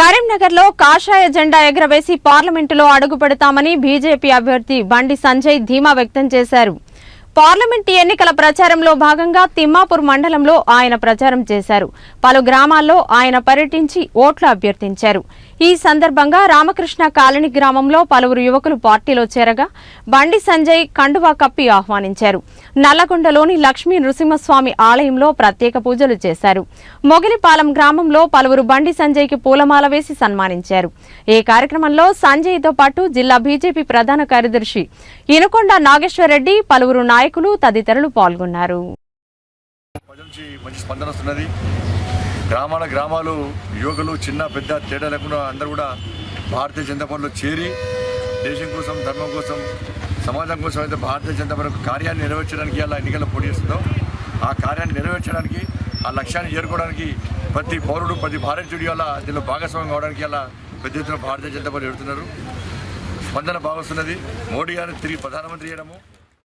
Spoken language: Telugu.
కరీంనగర్లో కాషాయ జెండా ఎగరవేసి పార్లమెంటులో అడుగుపెడతామని బీజేపీ అభ్యర్థి బండి సంజయ్ ధీమా వ్యక్తం చేశారు. పార్లమెంట్ ఎన్నికల ప్రచారంలో భాగంగా తిమ్మాపూర్ మండలంలో ఆయన ప్రచారం చేశారు. పలు గ్రామాల్లో ఆయన పర్యటించి ఓట్లు అభ్యర్థించారు. ఈ సందర్భంగా రామకృష్ణ కాలనీ గ్రామంలో పలువురు యువకులు పార్టీలో చేరగా బండి సంజయ్ కండువా కప్పి ఆహ్వానించారు. నల్లగొండలోని లక్ష్మీ నృసింహస్వామి ఆలయంలో ప్రత్యేక పూజలు చేశారు. మొగిలిపాలెం గ్రామంలో పలువురు బండి సంజయ్కి పూలమాల వేసి సన్మానించారు. ఈ కార్యక్రమంలో సంజయ్తో పాటు జిల్లా బీజేపీ ప్రధాన కార్యదర్శి ఇనుకొండ నాగేశ్వరరెడ్డి, పలువురు నాయకులు తదితరులు పాల్గొన్నారు. గ్రామాలు యువకులు చిన్న పెద్ద తేడా లేకుండా అందరూ కూడా భారతీయ జనతా పార్టీలో చేరి దేశం కోసం, ధర్మం కోసం, సమాజం కోసం అయితే భారతీయ జనతా పార్టీ కార్యాన్ని నెరవేర్చడానికి అలా ఎన్నికల్లో పోటీ చేస్తుందో ఆ కార్యాన్ని నెరవేర్చడానికి, ఆ లక్ష్యాన్ని చేరుకోవడానికి ప్రతి పౌరుడు, ప్రతి భారతీయుడి వల్ల దీనిలో భాగస్వామ్యం కావడానికి అలా పెద్ద ఎత్తున భారతీయ జనతా పార్టీ ఎడుతున్నారు. స్పందన బాగా వస్తున్నది. మోడీ గారిని తిరిగి ప్రధానమంత్రి చేయడము